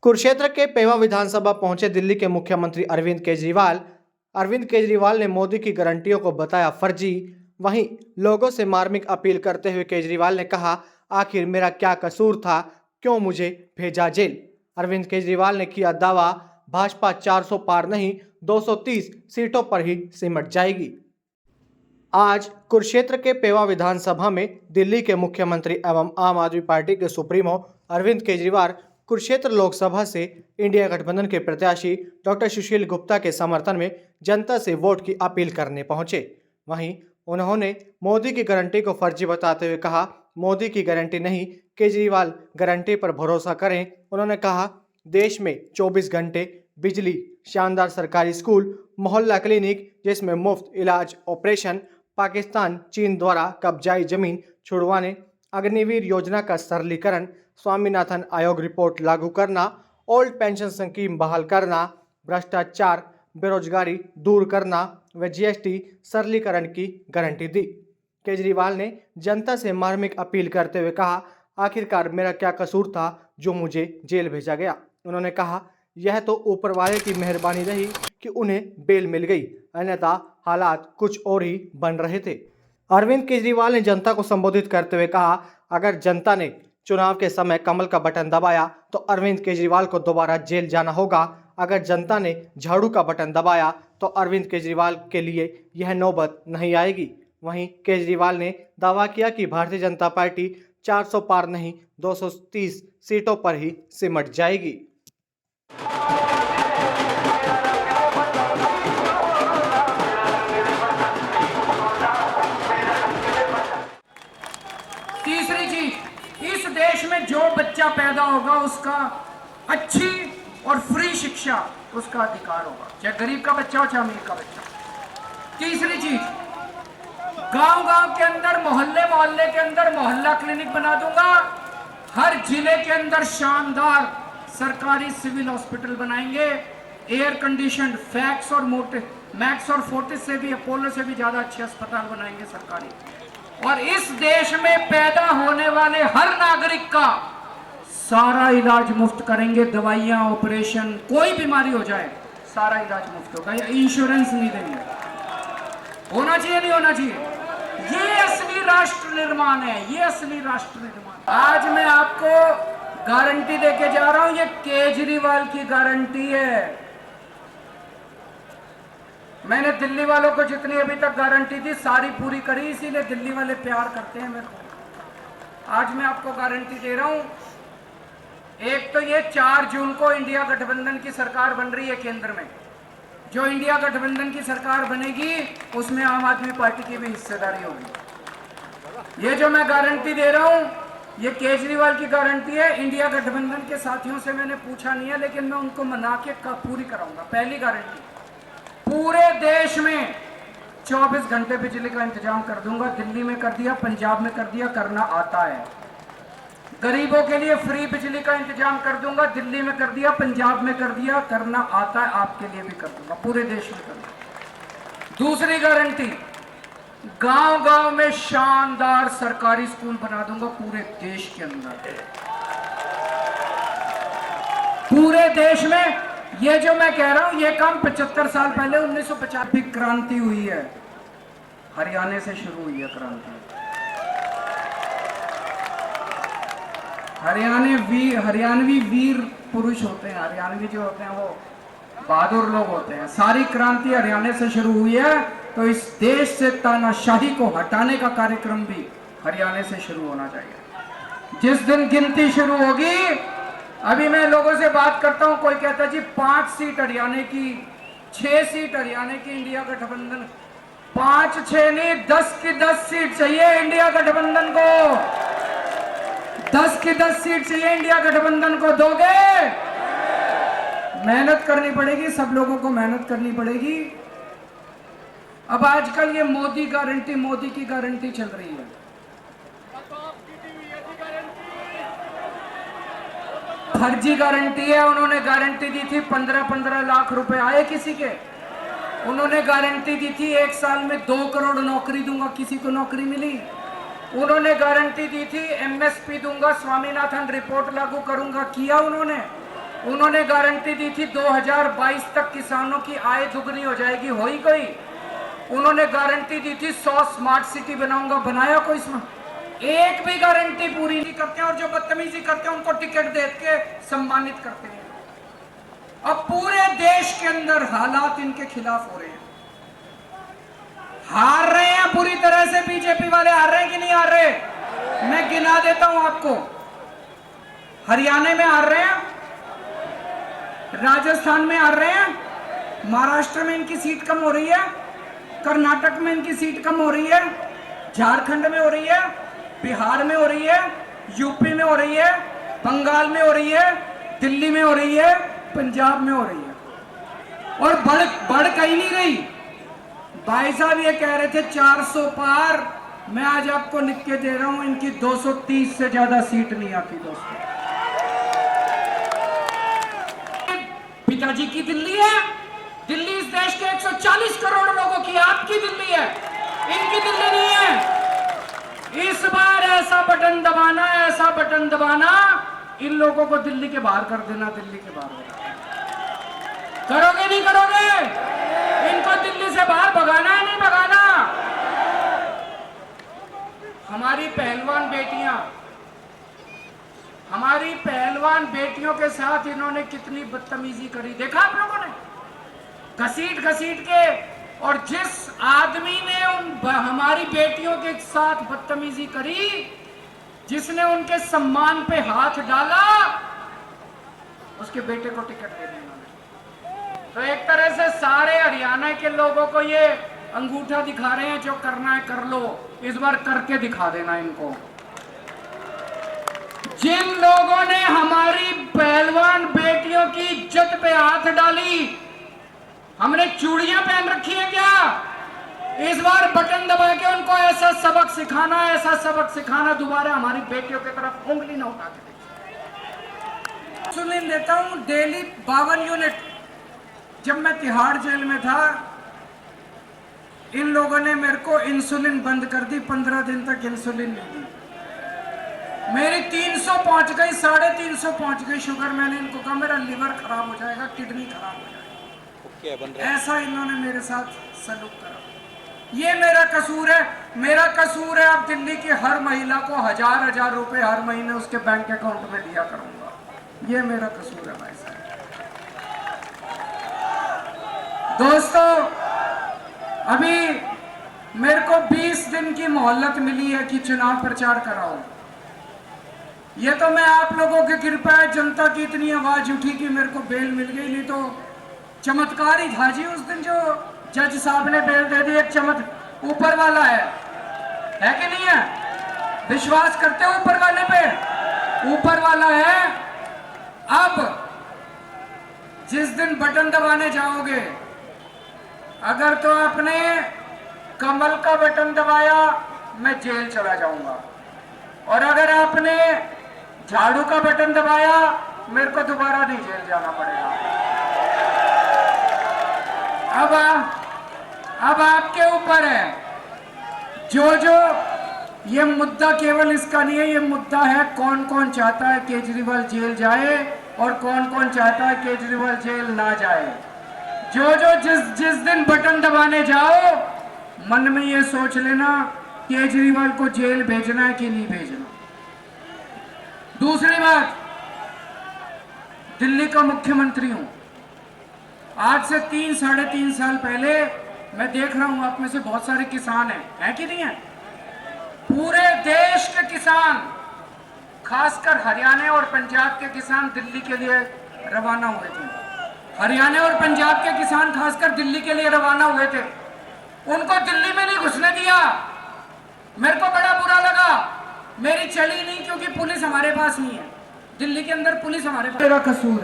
कुरुक्षेत्र के पेवा विधानसभा पहुंचे दिल्ली के मुख्यमंत्री अरविंद केजरीवाल ने मोदी की गारंटियों को बताया फर्जी। वहीं लोगों से मार्मिक अपील करते हुए केजरीवाल ने कहा, आखिर मेरा क्या कसूर था, क्यों मुझे भेजा जेल। अरविंद केजरीवाल ने किया दावा, भाजपा 400 पार नहीं 230 सीटों पर ही सिमट जाएगी। आज कुरुक्षेत्र के पेवा विधानसभा में दिल्ली के मुख्यमंत्री एवं आम आदमी पार्टी के सुप्रीमो अरविंद केजरीवाल कुरुक्षेत्र लोकसभा से इंडिया गठबंधन के प्रत्याशी डॉक्टर सुशील गुप्ता के समर्थन में जनता से वोट की अपील करने पहुंचे। वहीं उन्होंने मोदी की गारंटी को फर्जी बताते हुए कहा, मोदी की गारंटी नहीं, केजरीवाल गारंटी पर भरोसा करें। उन्होंने कहा, देश में 24 घंटे बिजली, शानदार सरकारी स्कूल, मोहल्ला क्लिनिक जिसमें मुफ्त इलाज, ऑपरेशन, पाकिस्तान चीन द्वारा कब्जाई जमीन छुड़वाने, अग्निवीर योजना का सरलीकरण, स्वामीनाथन आयोग रिपोर्ट लागू करना, ओल्ड पेंशन स्कीम बहाल करना, भ्रष्टाचार बेरोजगारी दूर करना व जीएसटी सरलीकरण की गारंटी दी। केजरीवाल ने जनता से मार्मिक अपील करते हुए कहा, आखिरकार मेरा क्या कसूर था जो मुझे जेल भेजा गया। उन्होंने कहा, यह तो ऊपर वाले की मेहरबानी रही कि उन्हें बेल मिल गई, अन्यथा हालात कुछ और ही बन रहे थे। अरविंद केजरीवाल ने जनता को संबोधित करते हुए कहा, अगर जनता ने चुनाव के समय कमल का बटन दबाया तो अरविंद केजरीवाल को दोबारा जेल जाना होगा। अगर जनता ने झाड़ू का बटन दबाया तो अरविंद केजरीवाल के लिए यह नौबत नहीं आएगी। वहीं केजरीवाल ने दावा किया कि भारतीय जनता पार्टी 400 पार नहीं 230 सीटों पर ही सिमट जाएगी। तीसरी चीज, इस देश में जो बच्चा पैदा होगा उसका अच्छी और फ्री शिक्षा उसका अधिकार होगा, चाहे गरीब का बच्चा हो चाहे अमीर का बच्चा। तीसरी चीज, गांव-गांव के अंदर, मोहल्ले के अंदर मोहल्ला क्लिनिक बना दूंगा। हर जिले के अंदर शानदार सरकारी सिविल हॉस्पिटल बनाएंगे, एयर कंडीशनड, मैक्स और फोर्टिस से भी, अपोलो से भी ज्यादा अच्छे अस्पताल बनाएंगे सरकारी। और इस देश में पैदा होने वाले हर नागरिक का सारा इलाज मुफ्त करेंगे। दवाइयां, ऑपरेशन, कोई बीमारी हो जाए सारा इलाज मुफ्त होगा। या इंश्योरेंस नहीं देंगे। होना चाहिए नहीं होना चाहिए? ये असली राष्ट्र निर्माण है, ये असली राष्ट्र निर्माण। आज मैं आपको गारंटी देके जा रहा हूं, ये केजरीवाल की गारंटी है। मैंने दिल्ली वालों को जितनी अभी तक गारंटी दी सारी पूरी करी, इसीलिए दिल्ली वाले प्यार करते हैं मेरे को। आज मैं आपको गारंटी दे रहा हूं, एक तो ये 4 जून को इंडिया गठबंधन की सरकार बन रही है केंद्र में। जो इंडिया गठबंधन की सरकार बनेगी उसमें आम आदमी पार्टी की भी हिस्सेदारी होगी। ये जो मैं गारंटी दे रहा हूं ये केजरीवाल की गारंटी है। इंडिया गठबंधन के साथियों से मैंने पूछा नहीं है, लेकिन मैं उनको मना के पूरी कराऊंगा। पहली गारंटी, पूरे देश में 24 घंटे बिजली का इंतजाम कर दूंगा। दिल्ली में कर दिया, पंजाब में कर दिया, करना आता है। गरीबों के लिए फ्री बिजली का इंतजाम कर दूंगा। दिल्ली में कर दिया, पंजाब में कर दिया, करना आता है। आपके लिए भी कर दूंगा, पूरे देश में कर दूंगा। दूसरी गारंटी, गांव-गांव में शानदार सरकारी स्कूल बना दूंगा पूरे देश के अंदर। पूरे देश में ये जो मैं कह रहा हूं ये काम 75 साल पहले 1950 की क्रांति हुई है। हरियाणा से शुरू हुई है क्रांति। हरियाणवी वीर पुरुष होते हैं, हरियाणवी जो होते हैं वो बहादुर लोग होते हैं। सारी क्रांति हरियाणा से शुरू हुई है, तो इस देश से तानाशाही को हटाने का कार्यक्रम भी हरियाणा से शुरू होना चाहिए। जिस दिन गिनती शुरू होगी, अभी मैं लोगों से बात करता हूं, कोई कहता है जी 5 सीट हरियाणा की, 6 सीट हरियाणा की इंडिया गठबंधन। 5-6 नहीं, 10 की 10 सीट चाहिए इंडिया गठबंधन को। 10 की 10 सीट चाहिए इंडिया गठबंधन को। दोगे? मेहनत करनी पड़ेगी, सब लोगों को मेहनत करनी पड़ेगी। अब आजकल ये मोदी की गारंटी चल रही है। फर्जी गारंटी है। उन्होंने गारंटी दी थी 15-15 लाख रुपए आए किसी के। उन्होंने गारंटी दी थी 1 साल में 2 करोड़ नौकरी दूंगा, किसी को नौकरी मिली। उन्होंने गारंटी दी थी एमएसपी दूंगा, स्वामीनाथन रिपोर्ट लागू करूंगा, किया उन्होंने। उन्होंने गारंटी दी थी 2022 तक किसानों की आय दुगनी हो जाएगी, हो ही गई। उन्होंने गारंटी दी थी 100 स्मार्ट सिटी बनाऊंगा, बनाया कोई इसमें? एक भी गारंटी पूरी नहीं करते हैं, और जो बदतमीजी करते हैं उनको टिकट दे के सम्मानित करते हैं। अब पूरे देश के अंदर हालात इनके खिलाफ हो रहे हैं। हार रहे हैं पूरी तरह से, बीजेपी वाले हार रहे हैं कि नहीं हार रहे? मैं गिना देता हूं आपको। हरियाणा में हार रहे हैं, राजस्थान में हार रहे हैं, महाराष्ट्र में इनकी सीट कम हो रही है, कर्नाटक में इनकी सीट कम हो रही है, झारखंड में हो रही है, बिहार में हो रही है, यूपी में हो रही है, बंगाल में हो रही है, दिल्ली में हो रही है, पंजाब में हो रही है। और बढ़ कहीं नहीं रही। भाई साहब ये कह रहे थे 400 पार, मैं आज आपको लिख के दे रहा हूं, इनकी 230 से ज्यादा सीट नहीं आती दोस्तों। पिताजी की दिल्ली है, दिल्ली इस देश के 140 करोड़ लोगों की आपकी दिल्ली है, इनकी दिल्ली नहीं है। इस बार ऐसा बटन दबाना, ऐसा बटन दबाना, इन लोगों को दिल्ली के बाहर कर देना, दिल्ली के बाहर। करोगे नहीं करोगे? इनको दिल्ली से बाहर भगाना है, नहीं भगाना? हमारी पहलवान बेटियां, हमारी पहलवान बेटियों के साथ इन्होंने कितनी बदतमीजी करी, देखा आप लोगों ने? घसीट घसीट के। और जिस आदमी ने हमारी बेटियों के साथ बदतमीजी करी, जिसने उनके सम्मान पे हाथ डाला, उसके बेटे को टिकट दे दिया। तो एक तरह से सारे हरियाणा के लोगों को ये अंगूठा दिखा रहे हैं, जो करना है कर लो, इस बार करके दिखा देना इनको। जिन लोगों ने हमारी पहलवान बेटियों की इज्जत पे हाथ डाली, हमने चूड़ियां पहन रखी है क्या? इस बार बटन दबा के उनको ऐसा सबक सिखाना, ऐसा सबक सिखाना, दोबारा हमारी बेटियों की तरफ उंगली ना उठा के। इंसुलिन लेता हूं डेली 52 यूनिट। जब मैं तिहाड़ जेल में था, इन लोगों ने मेरे को इंसुलिन बंद कर दी, 15 दिन तक इंसुलिन नहीं दी। मेरी 300 पहुंच गई, 350 पहुंच गई शुगर। मैंने इनको कहा मेरा लिवर खराब हो जाएगा, किडनी खराब हो जाएगी। ऐसा इन्होंने मेरे साथ सलूक करा। ये मेरा कसूर है, मेरा कसूर है। अब दिल्ली की हर महिला को 1000 रुपए हर महीने उसके बैंक अकाउंट में दिया करूंगा। ये मेरा कसूर है भाई साहब। दोस्तों, अभी मेरे को 20 दिन की मोहलत मिली है कि चुनाव प्रचार कराओ। ये तो मैं आप लोगों की कृपा है, जनता की इतनी आवाज उठी कि मेरे को बेल मिल गई, नहीं तो चमत्कार ही था जी। उस दिन जो जज साहब ने बेल दे दी, एक चमत्कार ऊपर वाला है कि नहीं है? विश्वास करते हो ऊपर वाले पे? ऊपर वाला है। अब जिस दिन बटन दबाने जाओगे, अगर तो आपने कमल का बटन दबाया, मैं जेल चला जाऊंगा। और अगर आपने झाड़ू का बटन दबाया, मेरे को दोबारा नहीं जेल जाना पड़ेगा। अब आपके ऊपर है। जो ये मुद्दा केवल इसका नहीं है, ये मुद्दा है कौन कौन चाहता है केजरीवाल जेल जाए और कौन कौन चाहता है केजरीवाल जेल ना जाए। जिस दिन बटन दबाने जाओ, मन में ये सोच लेना केजरीवाल को जेल भेजना है कि नहीं भेजना। दूसरी बात, दिल्ली का मुख्यमंत्री हूं। आज से 3-3.5 साल पहले मैं देख रहा हूं आप में से बहुत सारे किसान हैं कि नहीं है? पूरे देश के किसान, खासकर हरियाणा और पंजाब के किसान दिल्ली के लिए रवाना हुए थे। हरियाणा और पंजाब के किसान खासकर दिल्ली के लिए रवाना हुए थे। उनको दिल्ली में नहीं घुसने दिया। मेरे को बड़ा बुरा लगा। मेरी चली नहीं, क्योंकि पुलिस हमारे पास नहीं है। दिल्ली के अंदर पुलिस हमारे पास। मेरा कसूर है।